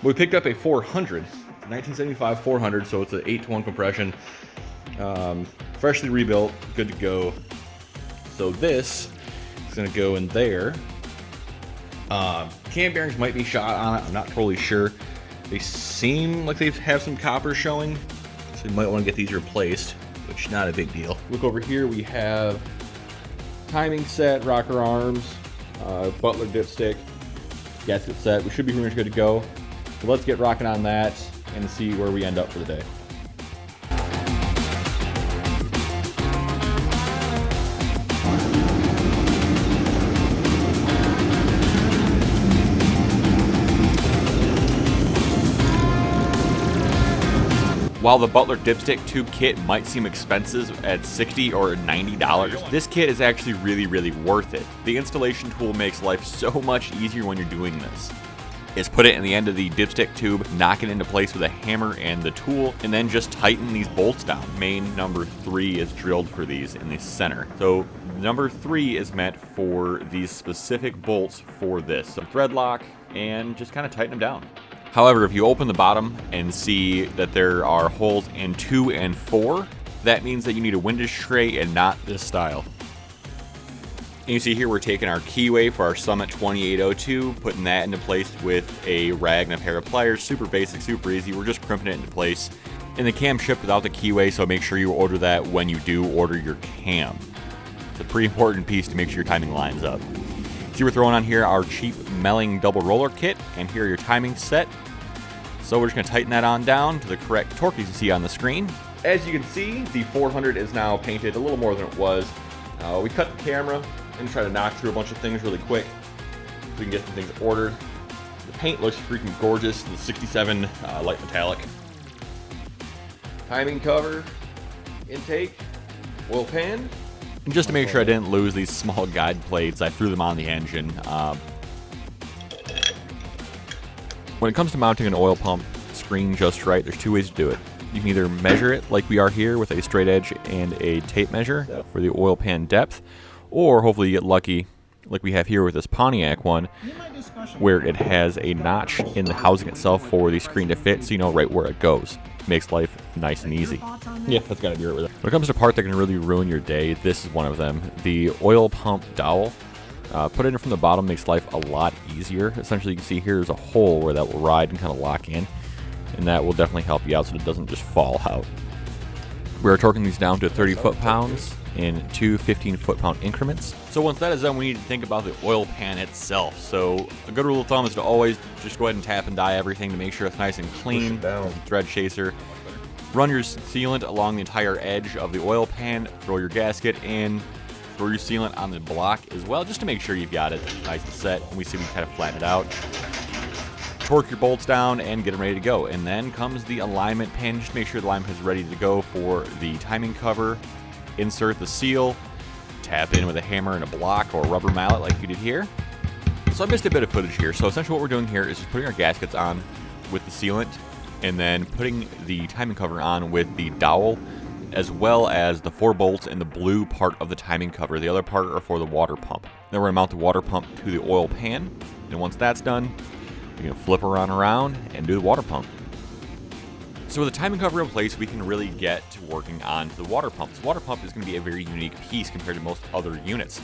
We picked up a 400, 1975 400, so it's an 8-to-1 compression. Freshly rebuilt, good to go. So this is going to go in there. Cam bearings might be shot on it, I'm not totally sure. They seem like they have some copper showing, so you might want to get these replaced, which is not a big deal. Look over here, we have timing set, rocker arms, Butler dipstick, gasket set. We should be pretty much good to go. So let's get rocking on that and see where we end up for the day. While the Butler dipstick tube kit might seem expensive at $60 or $90, this kit is actually really worth it. The installation tool makes life so much easier when you're doing this. Is put it in the end of the dipstick tube, knock it into place with a hammer and the tool, and then just tighten these bolts down. Main number 3 is drilled for these in the center. So number 3 is meant for these specific bolts for this. So thread lock and just kind of tighten them down. However, if you open the bottom and see that there are holes in 2 and 4, that means that you need a windage tray and not this style. And you see here we're taking our keyway for our Summit 2802, putting that into place with a rag and a pair of pliers. Super basic, super easy. We're just crimping it into place. And the cam shipped without the keyway, so make sure you order that when you do order your cam. It's a pretty important piece to make sure your timing lines up. See, we're throwing on here our cheap Melling double roller kit, and here are your timing set. So we're just going to tighten that on down to the correct torque you can see on the screen. As you can see, the 400 is now painted a little more than it was. We cut the camera and try to knock through a bunch of things really quick so we can get some things ordered. The paint looks freaking gorgeous, the 67 light metallic. Timing cover, intake, oil pan. And just to make sure I didn't lose these small guide plates, I threw them on the engine. When it comes to mounting an oil pump screen just right, there's 2 ways to do it. You can either measure it like we are here with a straight edge and a tape measure for the oil pan depth, or hopefully you get lucky like we have here with this Pontiac one, where it has a notch in the housing itself for the screen to fit, so you know right where it goes. Makes life nice and easy. Yeah, that's gotta be right with it. When it comes to a part that can really ruin your day, this is one of them. The oil pump dowel. Put it in from the bottom makes life a lot easier. Essentially, you can see here's a hole where that will ride and kind of lock in, and that will definitely help you out so it doesn't just fall out. We're torquing these down to 30 foot-pounds in 2 15-foot-pound increments. So once that is done, we need to think about the oil pan itself. So a good rule of thumb is to always just go ahead and tap and dye everything to make sure it's nice and clean. Thread chaser. Run your sealant along the entire edge of the oil pan. Throw your gasket in. Throw your sealant on the block as well, just to make sure you've got it nice and set. And we see we kind of flatten it out. Torque your bolts down and get them ready to go. And then comes the alignment pin. Just make sure the alignment is ready to go for the timing cover. Insert the seal, tap in with a hammer and a block or a rubber mallet like you did here. So I missed a bit of footage here. So essentially what we're doing here is just putting our gaskets on with the sealant and then putting the timing cover on with the dowel, as well as the 4 bolts in the blue part of the timing cover. The other part are for the water pump. Then we're gonna mount the water pump to the oil pan. And once that's done, we can flip around and do the water pump. So with the timing cover in place, we can really get to working on the water pump. The water pump is going to be a very unique piece compared to most other units.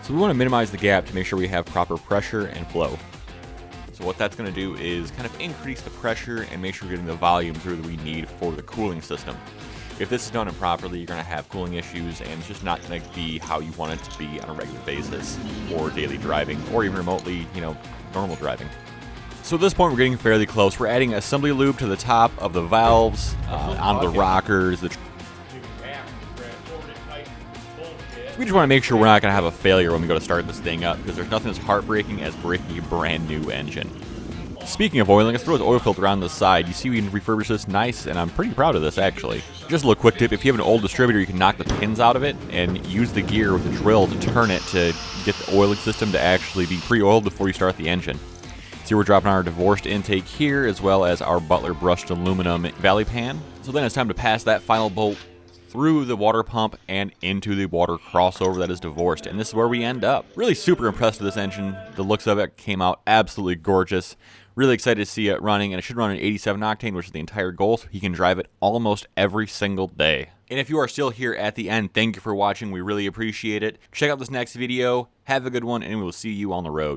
So we want to minimize the gap to make sure we have proper pressure and flow. So what that's going to do is kind of increase the pressure and make sure we're getting the volume through that we need for the cooling system. If this is done improperly, you're going to have cooling issues, and it's just not going to be how you want it to be on a regular basis for daily driving or even remotely, normal driving. So at this point, we're getting fairly close. We're adding assembly lube to the top of the valves, onto the rockers. We just want to make sure we're not going to have a failure when we go to start this thing up, because there's nothing as heartbreaking as breaking a brand new engine. Speaking of oiling, let's throw this oil filter on the side. You see we can refurbish this nice, and I'm pretty proud of this, actually. Just a little quick tip, if you have an old distributor, you can knock the pins out of it and use the gear with the drill to turn it to get the oiling system to actually be pre-oiled before you start the engine. See, we're dropping our divorced intake here, as well as our Butler brushed aluminum valley pan. So then it's time to pass that final bolt through the water pump and into the water crossover that is divorced. And this is where we end up. Really super impressed with this engine. The looks of it came out absolutely gorgeous. Really excited to see it running, and it should run an 87 octane, which is the entire goal, so he can drive it almost every single day. And if you are still here at the end, thank you for watching. We really appreciate it. Check out this next video. Have a good one, and we will see you on the road.